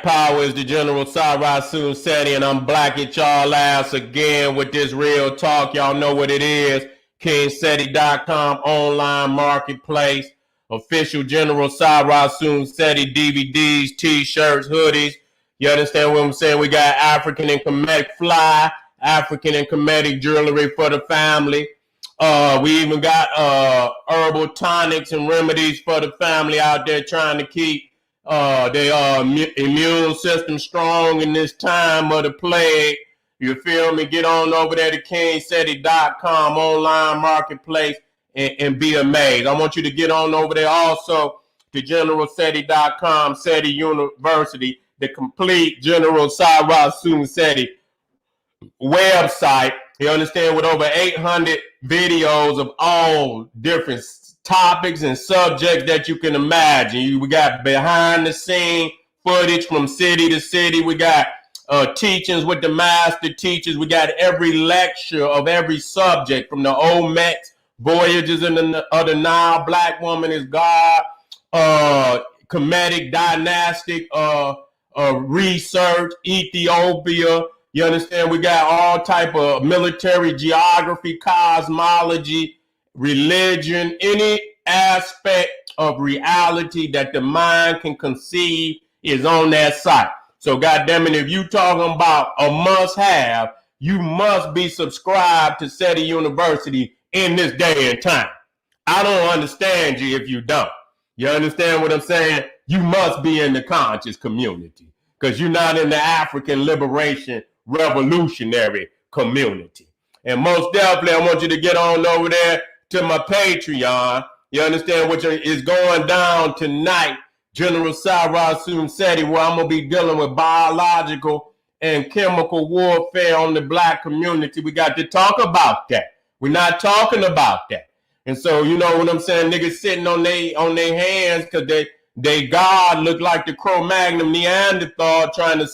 Power is the General Sarasun Seti, and I'm black at y'all ass again with this real talk. Y'all know what it is. Kingsteadycom online marketplace. Official General Sarasun Seti DVDs, t-shirts, hoodies. You understand what I'm saying? We got African and Kemetic fly, African and Kemetic jewelry for the family. We even got herbal tonics and remedies for the family out there trying to keep their immune system strong in this time of the plague. You feel me? Get on over there to Kingsteadycom online marketplace and be amazed. I want you to get on over there also to GeneralSeti.com, Seti University, the complete General Sarasun Seti website. You understand, with over 800 videos of all different topics and subjects that you can imagine. We got behind the scene footage from city to city. We got teachings with the master teachers. We got every lecture of every subject from the Olmecs, Voyages in the Nile, Black Woman is God, Kemetic dynastic research, Ethiopia. You understand? We got all type of military geography, cosmology, religion, any aspect of reality that the mind can conceive is on that site. So goddamn it, if you talking about a must-have, you must be subscribed to SETI University in this day and time. I don't understand you if you don't. You understand what I'm saying? You must be in the conscious community because you're not in the African liberation revolutionary community. And most definitely, I want you to get on over there to my Patreon. You understand what is going down tonight, General Sarasun Seti, where I'm going to be dealing with biological and chemical warfare on the black community. We got to talk about that. We're not talking about that. And so, you know what I'm saying? Niggas sitting on their hands because they God look like the Cro-Magnon Neanderthal trying to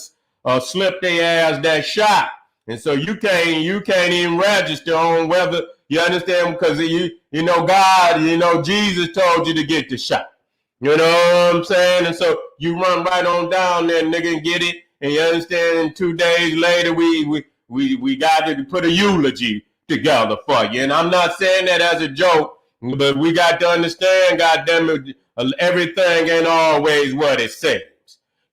slip their ass that shot. And so you can't even register on whether you understand, because you know God, you know Jesus told you to get the shot. You know what I'm saying? And so you run right on down there, nigga, and get it. And you understand? And 2 days later, we got to put a eulogy together for you. And I'm not saying that as a joke, but we got to understand, goddamn it, everything ain't always what it says.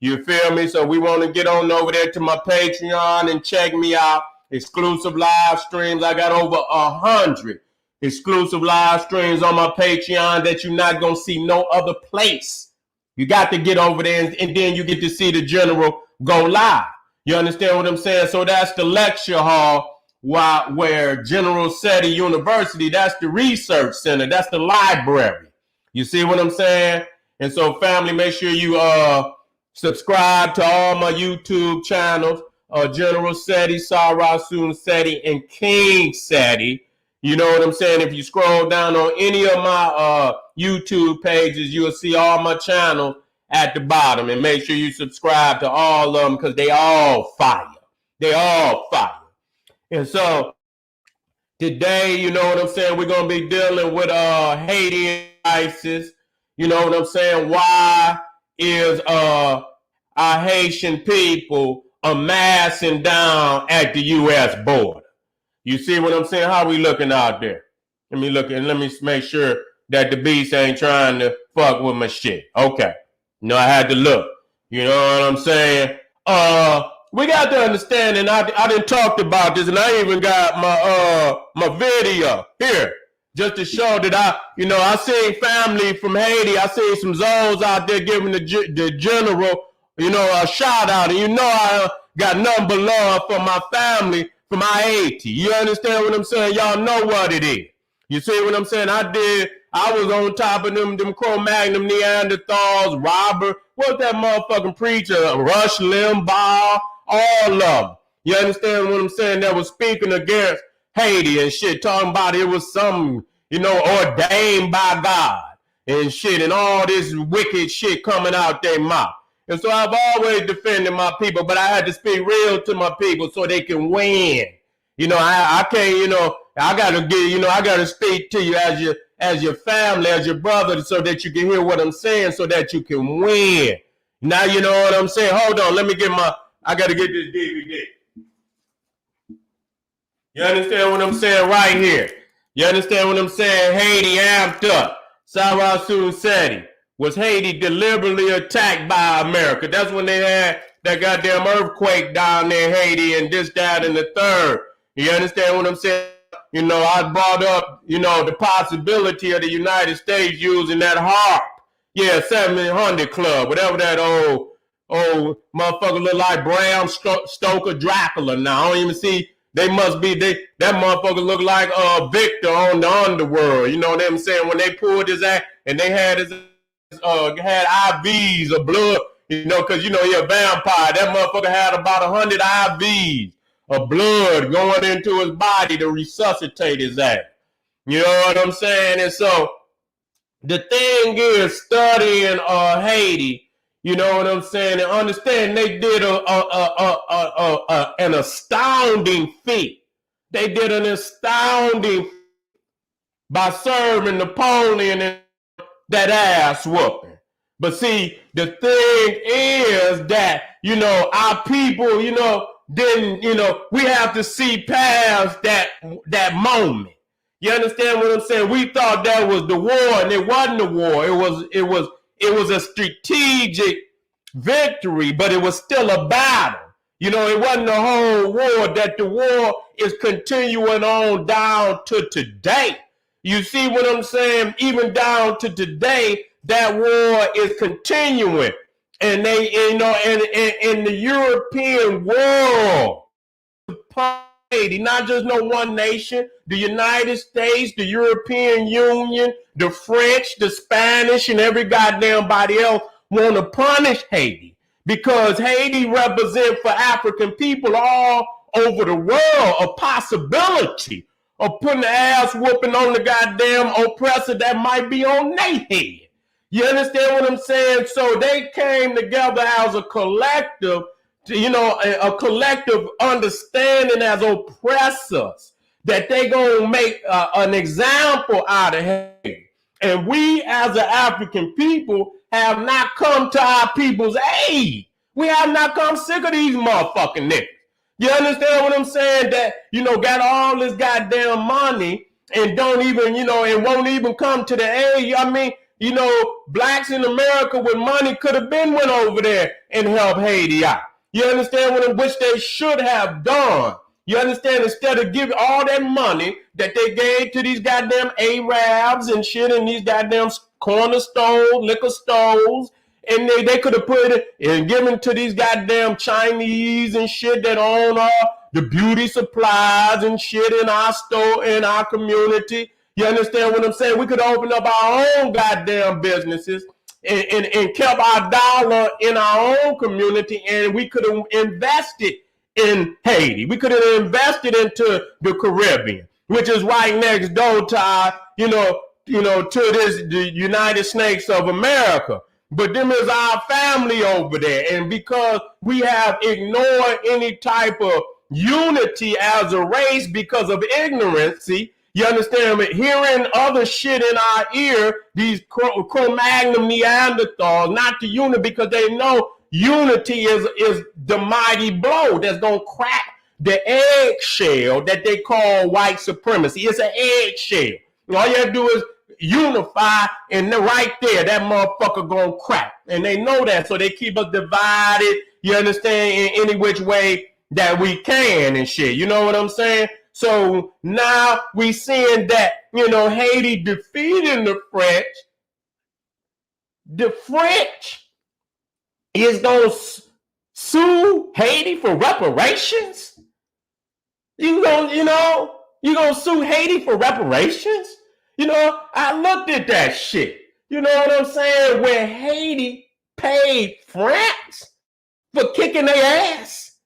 You feel me? So we want to get on over there to my Patreon and check me out. Exclusive live streams. I got over 100 exclusive live streams on my Patreon that you're not going to see no other place. You got to get over there and then you get to see the general go live. You understand what I'm saying? So that's the lecture hall where General Seti University, that's the research center. That's the library. You see what I'm saying? And so family, make sure you subscribe to all my YouTube channels, General Seti, Sarasun Seti, and King Seti. You know what I'm saying? If you scroll down on any of my YouTube pages, you'll see all my channels at the bottom. And make sure you subscribe to all of them because they all fire. They all fire. And so today, you know what I'm saying, we're going to be dealing with Haiti crisis. You know what I'm saying? Why is our Haitian people amassing down at the U.S. border? You see what I'm saying? How we looking out there? Let me make sure that the beast ain't trying to fuck with my shit. Okay. No, I had to look. You know what I'm saying? We got to understand, and I done talked about this, and I even got my video here just to show that I seen family from Haiti. I seen some Zones out there giving the general, a shout out, and I got nothing but love for my family from Haiti. You understand what I'm saying? Y'all know what it is. You see what I'm saying? I was on top of them Cro-Magnon Neanderthals, Robert, what's that motherfucking preacher, Rush Limbaugh, all of them. You understand what I'm saying? That was speaking against Haiti and shit, talking about it was some, ordained by God and shit, and all this wicked shit coming out their mouth. And so I've always defended my people, but I had to speak real to my people so they can win. I can't, I gotta speak to you as your family, as your brother, so that you can hear what I'm saying, so that you can win. Now you know what I'm saying? Hold on, I gotta get this DVD. You understand what I'm saying right here? You understand what I'm saying? Haiti amped up. Sarah Seti was Haiti deliberately attacked by America. That's when they had that goddamn earthquake down there in Haiti and this, that, and the third. You understand what I'm saying? You know, I brought up, you know, the possibility of the United States using that HARP. Yeah, 700 Club, whatever that old motherfucker look like Bram Stoker Dracula now. I don't even see. They must be that motherfucker look like Victor on the Underworld. You know what I'm saying? When they pulled his ass and they had his had IVs of blood, you know, because you know he a vampire. That motherfucker had about 100 IVs of blood going into his body to resuscitate his ass. You know what I'm saying? And so the thing is, studying Haiti, you know what I'm saying, and understand they did an astounding feat. They did an astounding by serving Napoleon and that ass whooping. But see, the thing is that, you know, our people, you know, didn't, you know, we have to see past that moment. You understand what I'm saying? We thought that was the war, and it wasn't a war. It was a strategic victory, but it was still a battle. You know, it wasn't a whole war. That the war is continuing on down to today. You see what I'm saying? Even down to today, that war is continuing, and they, you know, in the European world, not just no one nation, the United States, the European Union, the French, the Spanish, and every goddamn body else want to punish Haiti because Haiti represents for African people all over the world a possibility of putting the ass whooping on the goddamn oppressor that might be on their head. You understand what I'm saying? So they came together as a collective, you know, a collective understanding as oppressors, that they gonna make an example out of Haiti. And we as an African people have not come to our people's aid. We have not come, sick of these motherfucking niggas. You understand what I'm saying? That, you know, got all this goddamn money and don't even, you know, and won't even come to the aid. I mean, you know, blacks in America with money could have been went over there and helped Haiti out. You understand what, which they should have done. You understand? Instead of giving all that money that they gave to these goddamn Arabs and shit in these goddamn corner stores, liquor stores, and they could have put it and given to these goddamn Chinese and shit that own the beauty supplies and shit in our store, in our community. You understand what I'm saying? We could open up our own goddamn businesses and kept our dollar in our own community, and we could have invested in Haiti. We could have invested into the Caribbean, which is right next door to our, you know, to the United States of America. But them is our family over there. And because we have ignored any type of unity as a race because of ignorance, you understand me? Hearing other shit in our ear, these Cro-Magnon Neanderthals, not to unity, because they know unity is the mighty blow that's going to crack the eggshell that they call white supremacy. It's an eggshell. All you have to do is unify, and right there, that motherfucker gonna crack. And they know that, so they keep us divided, you understand, in any which way that we can and shit. You know what I'm saying? So now we seeing that, you know, Haiti defeating the French. The French is gonna sue Haiti for reparations? You gonna sue Haiti for reparations? You know, I looked at that shit. You know what I'm saying? Where Haiti paid France for kicking their ass.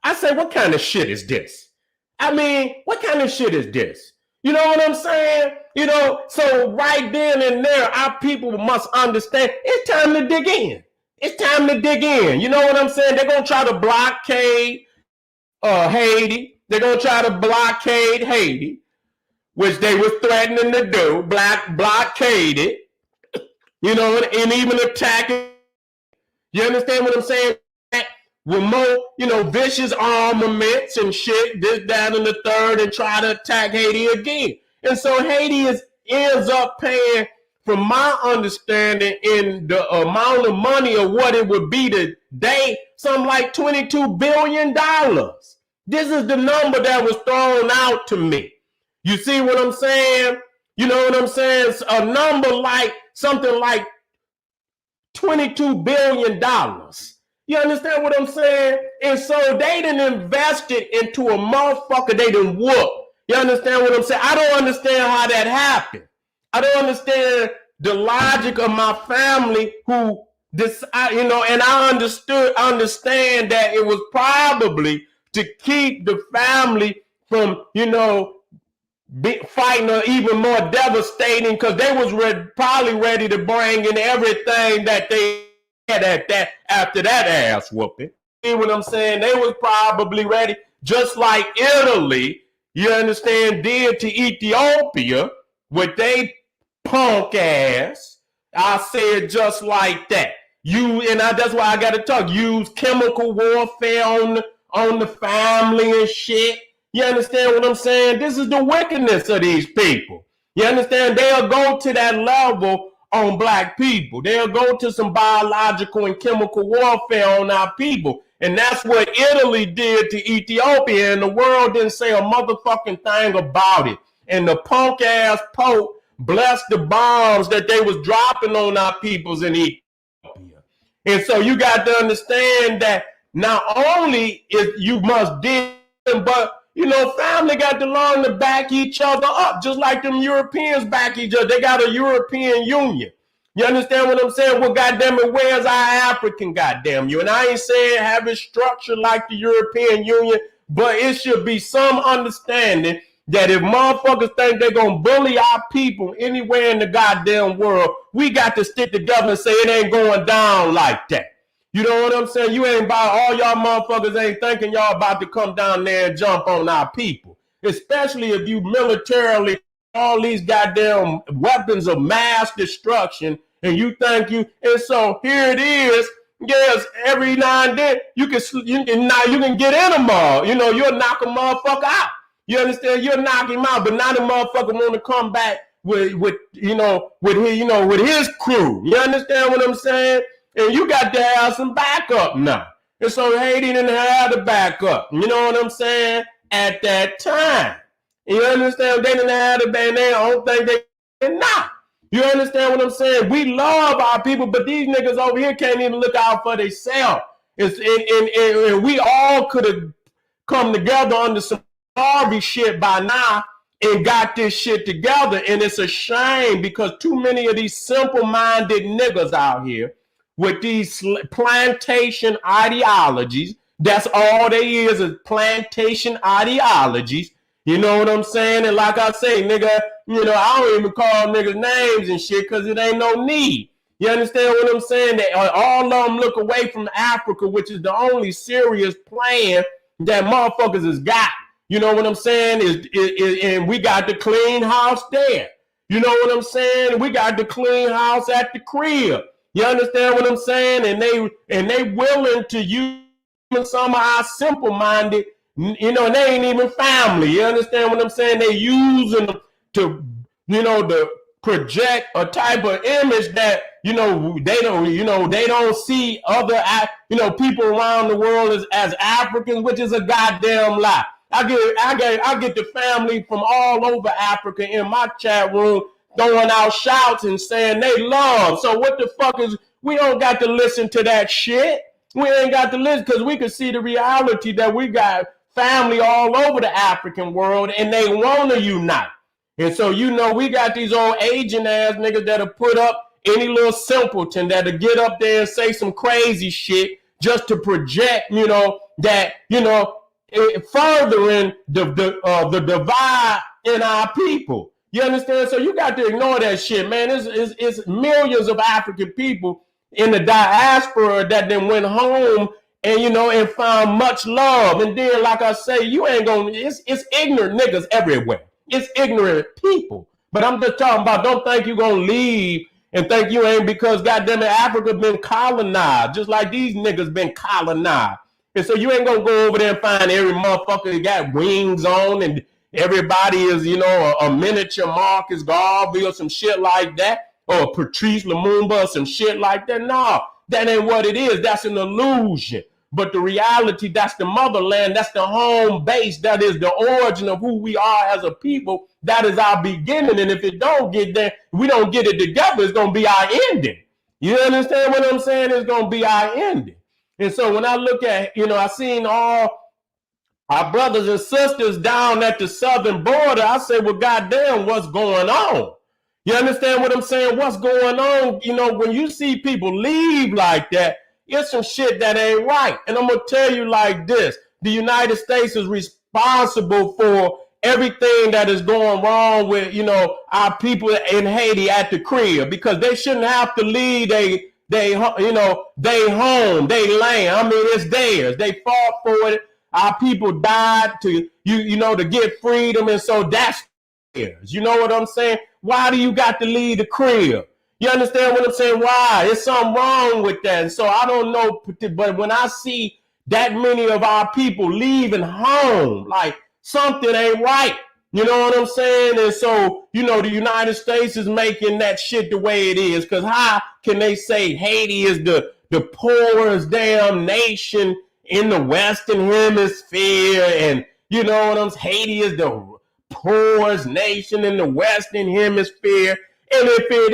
I said, what kind of shit is this? I mean, what kind of shit is this? You know what I'm saying? You know, so right then and there, our people must understand it's time to dig in. It's time to dig in. You know what I'm saying? They're going to try to blockade Haiti. They're going to try to blockade Haiti, which they was threatening to do, blockade it, you know, and even attack it. You understand what I'm saying? With more, vicious armaments and shit, this, that, and the third, and try to attack Haiti again. And so Haiti ends up paying, from my understanding, in the amount of money of what it would be today, something like $22 billion. This is the number that was thrown out to me. You see what I'm saying? You know what I'm saying? A number like something like $22 billion. You understand what I'm saying? And so they done invested into a motherfucker they done whooped. You understand what I'm saying? I don't understand how that happened. I don't understand the logic of my family who this, and I understand that it was probably to keep the family from, fighting even more devastating, because they was probably ready to bring in everything that they had after that ass whooping. See what I'm saying? They was probably ready, just like Italy, you understand, did to Ethiopia with they punk ass. I said just like that. That's why I got to talk. Use chemical warfare on the family and shit. You understand what I'm saying? This is the wickedness of these people. You understand? They'll go to that level on black people. They'll go to some biological and chemical warfare on our people. And that's what Italy did to Ethiopia, and the world didn't say a motherfucking thing about it. And the punk ass Pope blessed the bombs that they was dropping on our peoples in Ethiopia. And so you got to understand that not only is you must deal, but family got to learn to back each other up, just like them Europeans back each other. They got a European Union. You understand what I'm saying? Well, goddamn it, where's our African, goddamn you? And I ain't saying have it structured like the European Union, but it should be some understanding that if motherfuckers think they're going to bully our people anywhere in the goddamn world, we got to stick together and say it ain't going down like that. You know what I'm saying? You ain't about, all y'all motherfuckers ain't thinking y'all about to come down there and jump on our people. Especially if you militarily, all these goddamn weapons of mass destruction, and you think you, and so here it is. Yes, every now and then you can get in them all. You'll knock a motherfucker out. You understand? You'll knock him out, but now the motherfucker want to come back with his crew. You understand what I'm saying? And you got to have some backup now. And so Haiti didn't have the backup. You know what I'm saying? At that time. You understand? They didn't have the band. They don't think they did not. You understand what I'm saying? We love our people, but these niggas over here can't even look out for themselves. And we all could have come together under some Harvey shit by now and got this shit together. And it's a shame because too many of these simple-minded niggas out here with these plantation ideologies, that's all they is plantation ideologies. You know what I'm saying? And like I say, nigga, I don't even call niggas names and shit because it ain't no need. You understand what I'm saying? That all of them look away from Africa, which is the only serious plan that motherfuckers has got. You know what I'm saying? And we got the clean house there. You know what I'm saying? We got the clean house at the crib. You understand what I'm saying? And they willing to use some of our simple-minded, and they ain't even family. You understand what I'm saying? They using them to, to project a type of image that, they don't see other, people around the world as Africans, which is a goddamn lie. I get the family from all over Africa in my chat room throwing out shouts and saying they love. So what the fuck is, we don't got to listen to that shit. We ain't got to listen because we can see the reality that we got family all over the African world and they want to unite. And so, we got these old Asian ass niggas that'll put up any little simpleton that'll get up there and say some crazy shit just to project, that, furthering the divide in our people. You understand? So you got to ignore that shit, man. It's millions of African people in the diaspora that then went home and, and found much love. And then, like I say, you ain't gonna, it's ignorant niggas everywhere. It's ignorant people. But I'm just talking about, don't think you're gonna leave and think you ain't because goddamn it, Africa been colonized, just like these niggas been colonized. And so you ain't gonna go over there and find every motherfucker that got wings on and everybody is, a miniature Marcus Garvey or some shit like that, or Patrice Lumumba or some shit like that. No, that ain't what it is. That's an illusion. But the reality, that's the motherland, that's the home base, that is the origin of who we are as a people. That is our beginning. And if it don't get there, we don't get it together, it's gonna be our ending. You understand what I'm saying? It's gonna be our ending. And so when I look at, I seen all our brothers and sisters down at the southern border, I say, well, goddamn, what's going on? You understand what I'm saying? What's going on? When you see people leave like that, it's some shit that ain't right. And I'm going to tell you like this. The United States is responsible for everything that is going wrong with, our people in Haiti at the crib, because they shouldn't have to leave they home, they land. I mean, it's theirs. They fought for it. Our people died to, to get freedom. And so that's theirs. You know what I'm saying? Why do you got to leave the crib? You understand what I'm saying? Why? There's something wrong with that. And so I don't know, but when I see that many of our people leaving home, like something ain't right. You know what I'm saying? And so, the United States is making that shit the way it is. Because how can they say Haiti is the poorest damn nation in the Western Hemisphere? And you know what I'm saying? Haiti is the poorest nation in the Western Hemisphere. And if it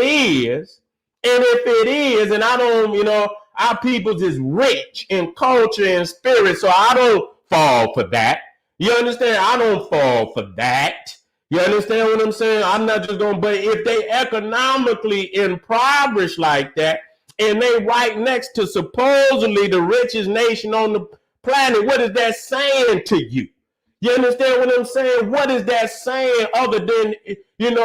is, and I don't, our peoples is rich in culture and spirit, so I don't fall for that. You understand? I don't fall for that. You understand what I'm saying? I'm not just going to, but if they economically impoverished like that, and they right next to supposedly the richest nation on the planet, what is that saying to you? You understand what I'm saying? What is that saying other than, and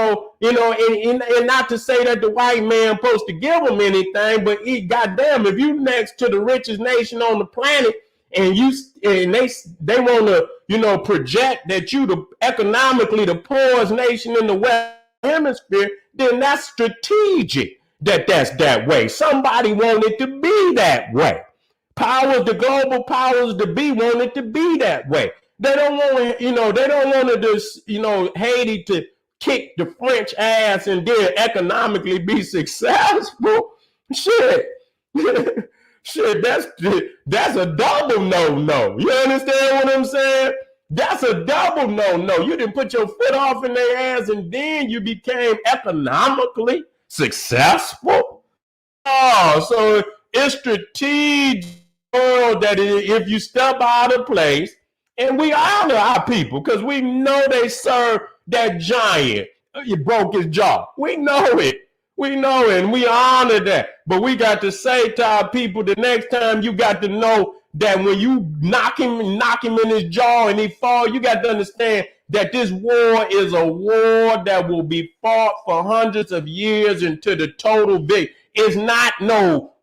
not to say that the white man supposed to give them anything, but goddamn, if you next to the richest nation on the planet and they want to, project that you economically the poorest nation in the Western Hemisphere, then that's strategic that's that way. Somebody wanted to be that way. The global powers to be wanted to be that way. They don't want to, they don't want to just, Haiti to kick the French ass and then economically be successful. Shit. Shit, that's a double no. You understand what I'm saying? That's a double no. You didn't put your foot off in their ass and then you became economically successful. Oh, so it's strategic that if you step out of place, and we honor our people because we know they serve that giant. You broke his jaw. We know it. And we honor that. But we got to say to our people, the next time you got to know that when you knock him in his jaw and he fall, you got to understand that this war is a war that will be fought for hundreds of years into the total victory. It's not no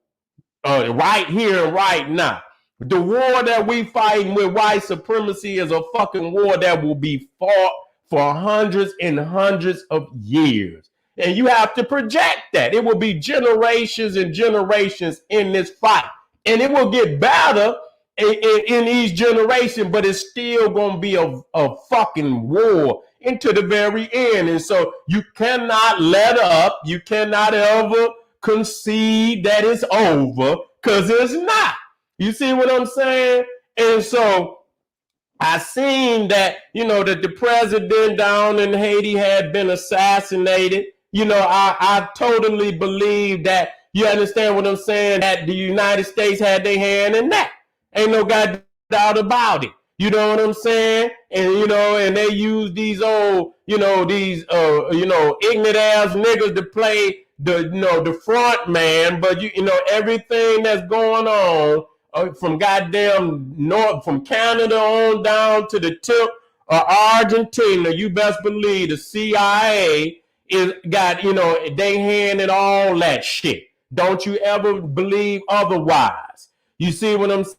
right here and right now. The war that we fighting with white supremacy is a fucking war that will be fought for hundreds and hundreds of years. And you have to project that. It will be generations and generations in this fight. And it will get better in each generation, but it's still going to be a fucking war into the very end. And so you cannot let up. You cannot ever concede that it's over, because it's not. You see what I'm saying? And so I seen that, that the president down in Haiti had been assassinated. I totally believe that, you understand what I'm saying, that the United States had their hand in that. Ain't no goddamn doubt about it. You know what I'm saying? And, and they use these old, these, ignorant ass niggas to play the front man. But, everything that's going on, from goddamn north, from Canada on down to the tip of Argentina, you best believe the CIA is got, they hand in all that shit. Don't you ever believe otherwise. You see what I'm saying?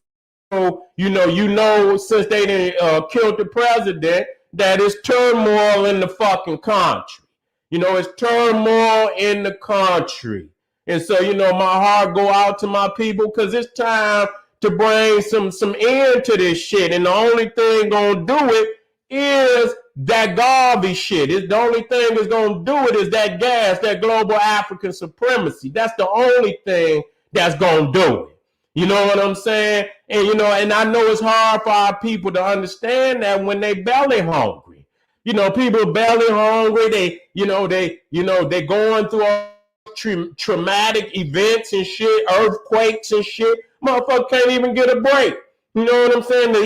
So, since they didn't killed the president, that is turmoil in the fucking country. It's turmoil in the country. And so, my heart go out to my people because it's time to bring some end to this shit. And the only thing gonna do it is that garbage shit. It's the only thing that's gonna do it is that gas, that global African supremacy. That's the only thing that's gonna do it. You know what I'm saying? And and I know it's hard for our people to understand that when they belly hungry. People belly hungry. They going through all traumatic events and shit, earthquakes and shit. Motherfucker can't even get a break. You know what I'm saying? To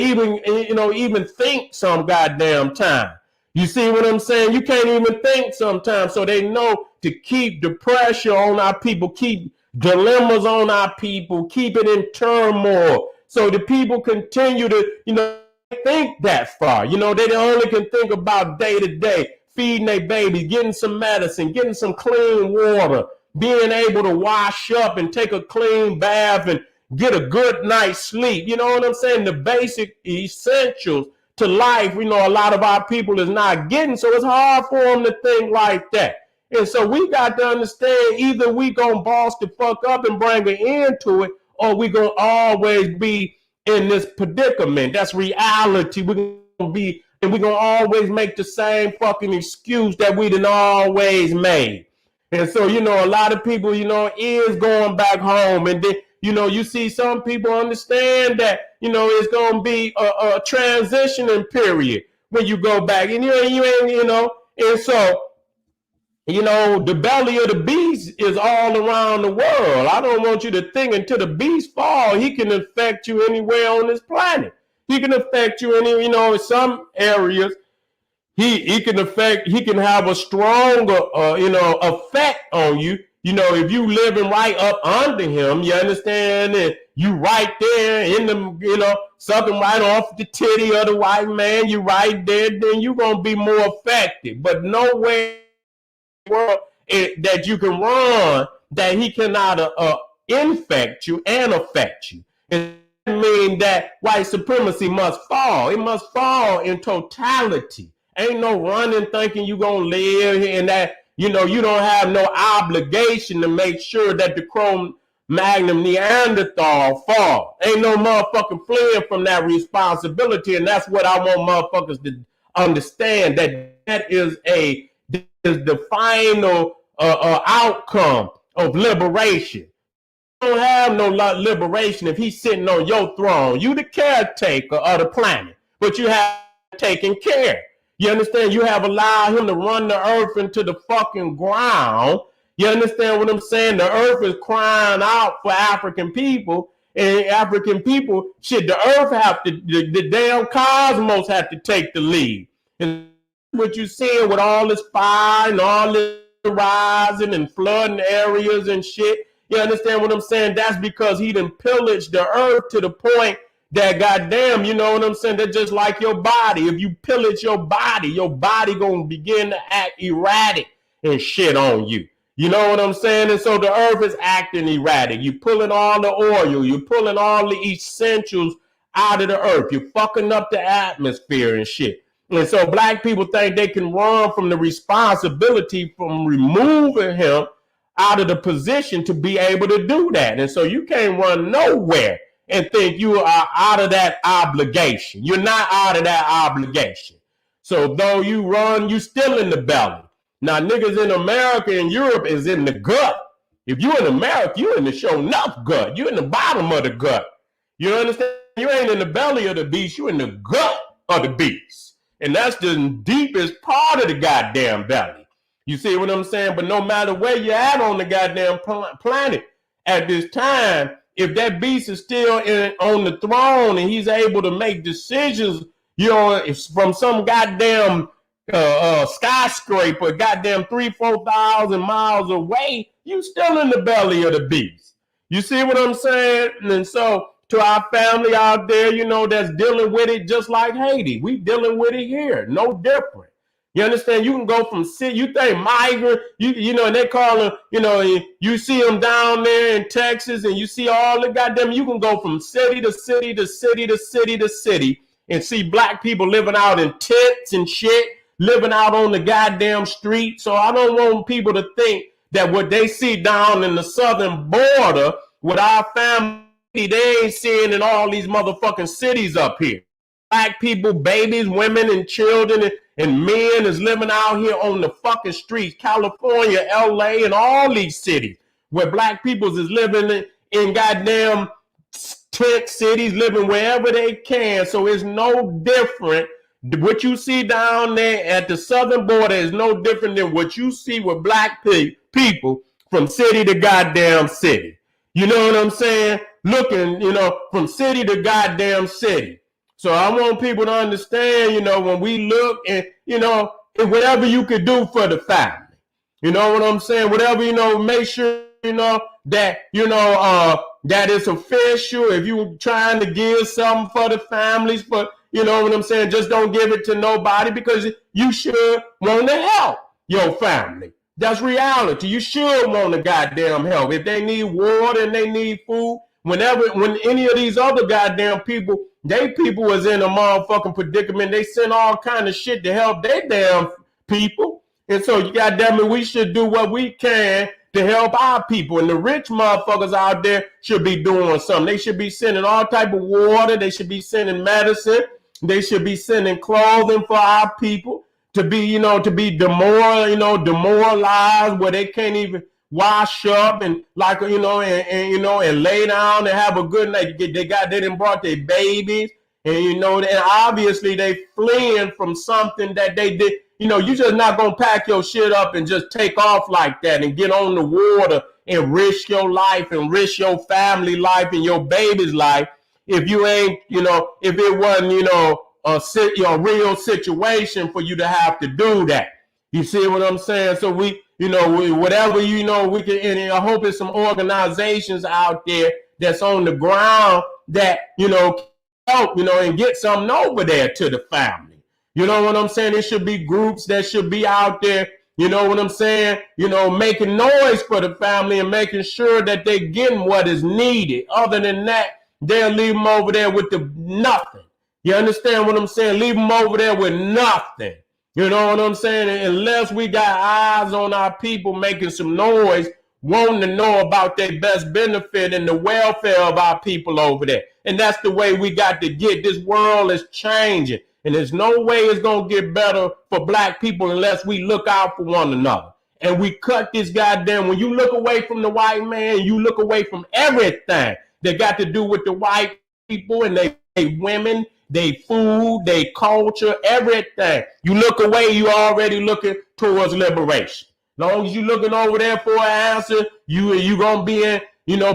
even think some goddamn time. You see what I'm saying? You can't even think sometimes. So they know to keep the pressure on our people, keep dilemmas on our people, keep it in turmoil. So the people continue to, think that far. They only can think about day to day, feeding their babies, getting some medicine, getting some clean water, being able to wash up and take a clean bath and get a good night's sleep. You know what I'm saying? The basic essentials to life, a lot of our people is not getting. So it's hard for them to think like that. And so we got to understand either we gonna boss the fuck up and bring an end to it, or we gonna always be in this predicament. That's reality. We're gonna always make the same fucking excuse that we done always made. And so, a lot of people, is going back home. And then, you see some people understand that, it's going to be a transitioning period when you go back. And and so, the belly of the beast is all around the world. I don't want you to think until the beast fall, he can affect you anywhere on this planet. He can affect you in some areas. He can have a stronger, effect on you. If you living right up under him, you understand, and you right there in the, sucking right off the titty of the white man, you right there, then you going to be more effective. But nowhere in the world that you can run that he cannot infect you and affect you. And that means that white supremacy must fall. It must fall in totality. Ain't no running thinking you gonna live and that, you don't have no obligation to make sure that the Cro-Magnon Neanderthal fall. Ain't no motherfucking fleeing from that responsibility. And that's what I want motherfuckers to understand, that is the final outcome of liberation. You don't have no liberation if he's sitting on your throne. You the caretaker of the planet, but you have taken care. You understand? You have allowed him to run the earth into the fucking ground. You understand what I'm saying? The earth is crying out for African people, and African people, shit, the earth the damn cosmos have to take the lead. And what you're seeing with all this fire and all this rising and flooding areas and shit, you understand what I'm saying? That's because he done pillaged the earth to the point that goddamn, you know what I'm saying? That's just like your body. If you pillage your body gonna begin to act erratic and shit on you. You know what I'm saying? And so the earth is acting erratic. You pulling all the oil, you're pulling all the essentials out of the earth. You're fucking up the atmosphere and shit. And so black people think they can run from the responsibility from removing him out of the position to be able to do that. And so you can't run nowhere and think you are out of that obligation. You're not out of that obligation. So though you run, you still in the belly. Now niggas in America and Europe is in the gut. If you in America, you in the show enough gut. You in the bottom of the gut. You understand? You ain't in the belly of the beast. You in the gut of the beast. And that's the deepest part of the goddamn belly. You see what I'm saying? But no matter where you're at on the goddamn planet at this time, if that beast is still on the throne and he's able to make decisions, from some goddamn skyscraper, goddamn 3,000-4,000 miles away, you still in the belly of the beast. You see what I'm saying? And so to our family out there, that's dealing with it just like Haiti. We dealing with it here, no different. You understand? You can go from city, you think migrant, and they call them, you see them down there in Texas and you see all the goddamn, you can go from city to city to city to city to city and see black people living out in tents and shit. living out on the goddamn street. So I don't want people to think that what they see down in the southern border with our family, they ain't seeing in all these motherfucking cities up here. Black people, babies, women, and children and men is living out here on the fucking streets, California, LA, and all these cities where black people is living in goddamn tent cities, living wherever they can. So it's no different. What you see down there at the southern border is no different than what you see with black people from city to goddamn city. You know what I'm saying? Looking, from city to goddamn city. So I want people to understand, when we look and, whatever you could do for the family. You know what I'm saying? Whatever, make sure, that, that it's official. If you're trying to give something for the families, for, you know what I'm saying? Just don't give it to nobody, because you should want to help your family. That's reality. You should want to goddamn help. If they need water and they need food, when any of these other goddamn people, people was in a motherfucking predicament, they send all kind of shit to help their damn people. And so, goddamn it, we should do what we can to help our people. And the rich motherfuckers out there should be doing something. They should be sending all type of water. They should be sending medicine. They should be sending clothing for our people to be, demoralized, where they can't even wash up and and lay down and have a good night. They didn't brought their babies, and and obviously they fleeing from something that they did. You just not gonna pack your shit up and just take off like that and get on the water and risk your life and risk your family life and your baby's life if you ain't, if it wasn't, a real situation for you to have to do that. You see what I'm saying? So whatever, we can, and I hope there's some organizations out there that's on the ground that, help, and get something over there to the family. You know what I'm saying? There should be groups that should be out there, you know what I'm saying? Making noise for the family and making sure that they're getting what is needed. Other than that, they'll leave them over there with the nothing. You understand what I'm saying? Leave them over there with nothing. You know what I'm saying? Unless we got eyes on our people making some noise, wanting to know about their best benefit and the welfare of our people over there. And that's the way we got to get. This world is changing. And there's no way it's going to get better for black people unless we look out for one another. And we cut this goddamn, when you look away from the white man, you look away from everything that got to do with the white people and they women, they food, they culture, everything. You look away, you already looking towards liberation. As long as you looking over there for an answer, you going to be in,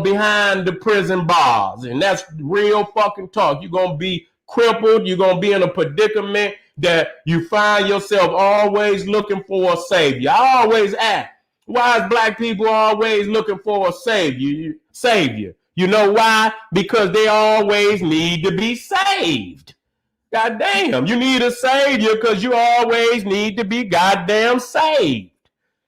behind the prison bars. And that's real fucking talk. You're going to be crippled. You're going to be in a predicament that you find yourself always looking for a savior. I always ask, why is black people always looking for a savior? You know why? Because they always need to be saved. God damn, you need a savior because you always need to be goddamn saved.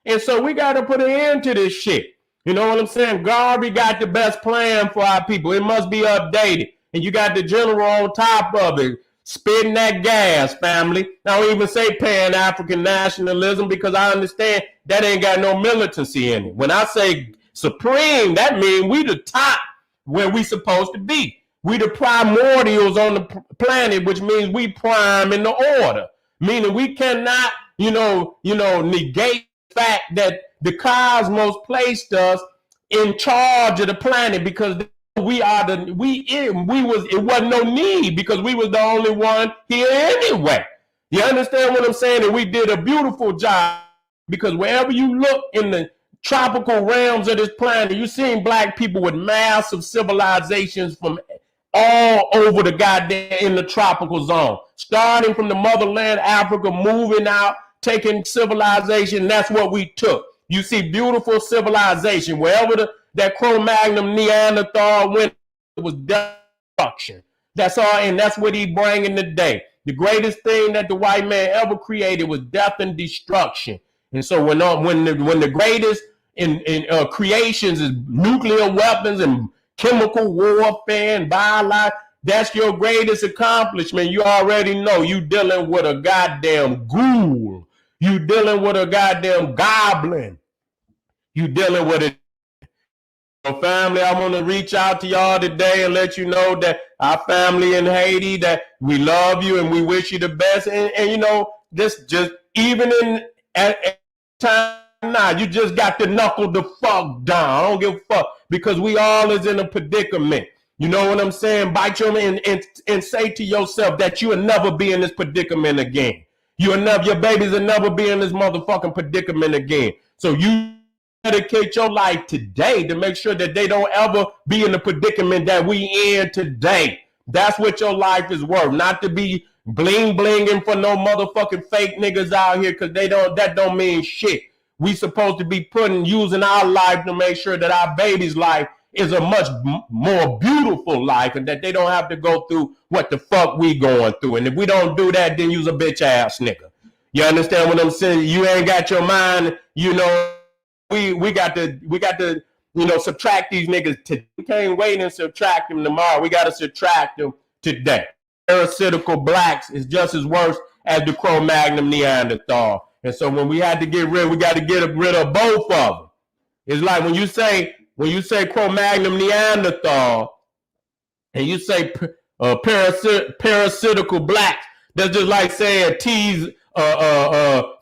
And so we got to put an end to this shit. You know what I'm saying? Garvey got the best plan for our people. It must be updated. And you got the general on top of it, spitting that gas, family. I don't even say Pan-African nationalism because I understand that ain't got no militancy in it. When I say supreme, that means we the top where we supposed to be. We the primordials on the planet, which means we prime in the order. Meaning we cannot, negate the fact that the cosmos placed us in charge of the planet because it wasn't no need because we was the only one here anyway. You understand what I'm saying? And we did a beautiful job because wherever you look in the tropical realms of this planet, you're seeing black people with massive civilizations from all over the goddamn in the tropical zone, starting from the motherland, Africa, moving out, taking civilization. That's what we took. You see beautiful civilization wherever that Cro-Magnon Neanderthal went, it was destruction. That's all, and that's what he bringing today. The greatest thing that the white man ever created was death and destruction. And so when the greatest in creations is nuclear weapons and chemical warfare and biology, That's your greatest accomplishment. You already know you dealing with a goddamn ghoul. You dealing with a goddamn goblin. You dealing with a family. I want to reach out to y'all today and let you know that our family in Haiti, that we love you and we wish you the best. And you know, just even in at time now, you just got to knuckle the fuck down. I don't give a fuck because we all is in a predicament. You know what I'm saying? Bite your and say to yourself that you will never be in this predicament again. Your babies will never be in this motherfucking predicament again. So you dedicate your life today to make sure that they don't ever be in the predicament that we in today. That's what your life is worth. Not to be bling blinging for no motherfucking fake niggas out here, because that don't mean shit. We supposed to be using our life to make sure that our baby's life is a much more beautiful life, and that they don't have to go through what the fuck we going through. And if we don't do that, then you's a bitch ass nigga. You understand what I'm saying? You ain't got your mind, you know. We got to you know, subtract these niggas today. We can't wait and subtract them tomorrow. We got to subtract them today. Parasitical blacks is just as worse as the Cro-Magnon Neanderthal. And so when we had to get rid, we got to get rid of both of them. It's like when you say Cro-Magnon Neanderthal and you say parasitical blacks, that's just like saying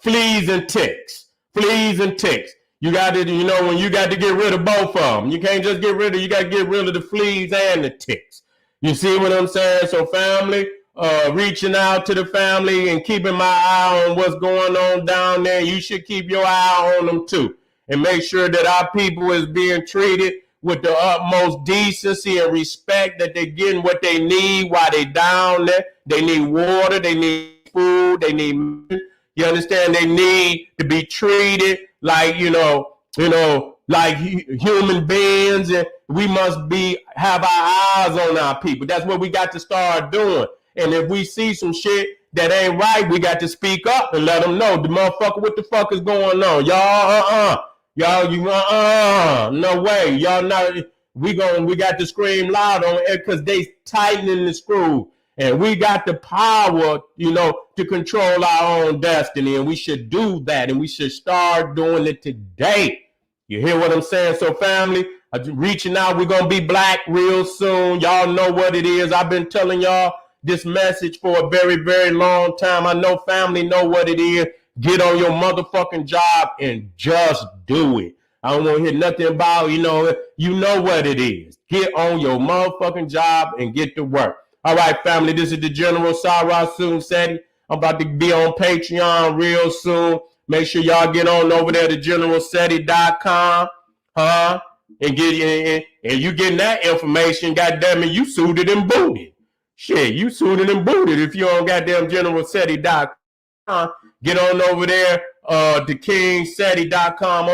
fleas and ticks. Fleas and ticks. You got to, you know, when you got to get rid of both of them. You can't just get rid of, you got to get rid of the fleas and the ticks. You see what I'm saying? So family, reaching out to the family and keeping my eye on what's going on down there. You should keep your eye on them too. And make sure that our people is being treated with the utmost decency and respect, that they're getting what they need while they down there. They need water, they need food, they need, you understand? They need to be treated like, you know, like human beings, and we must have our eyes on our people. That's what we got to start doing. And if we see some shit that ain't right, we got to speak up and let them know, the motherfucker, what the fuck is going on? Y'all, no way. Y'all not, we got to scream loud on it because they tightening the screw. And we got the power, you know, to control our own destiny. And we should do that. And we should start doing it today. You hear what I'm saying? So family, reaching out, we're going to be black real soon. Y'all know what it is. I've been telling y'all this message for a very, very long time. I know family know what it is. Get on your motherfucking job and just do it. I don't want to hear nothing about, you know what it is. Get on your motherfucking job and get to work. All right, family, this is the General Sarasun Seti. I'm about to be on Patreon real soon. Make sure y'all get on over there to generalseti.com, and you getting that information. Goddamn it, you suited and booted. Shit, you suited and booted if you on goddamn generalseti.com. Get on over there to Kingsteadycom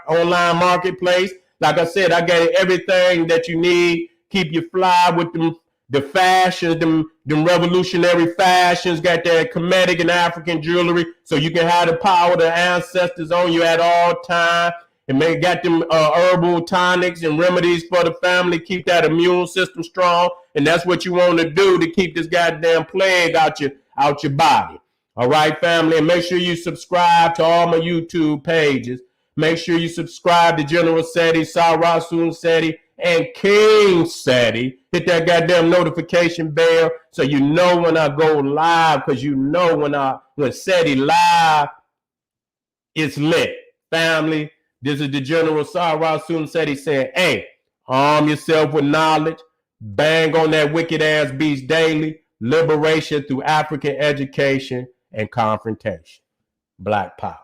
online marketplace. Like I said, I got everything that you need. Keep you fly with them. The fashions, them revolutionary fashions, got that Kemetic and African jewelry, so you can have the power of the ancestors on you at all time. And got them herbal tonics and remedies for the family, keep that immune system strong. And that's what you want to do to keep this goddamn plague out your body. All right, family, and make sure you subscribe to all my YouTube pages. Make sure you subscribe to General Seti, Sarasun Seti, and Kingsteady. Hit that goddamn notification bell so you know when I go live, because you know when Seti live, it's lit. Family, this is the General Sarasun Seti saying, hey, arm yourself with knowledge, bang on that wicked ass beast daily, liberation through African education and confrontation. Black power.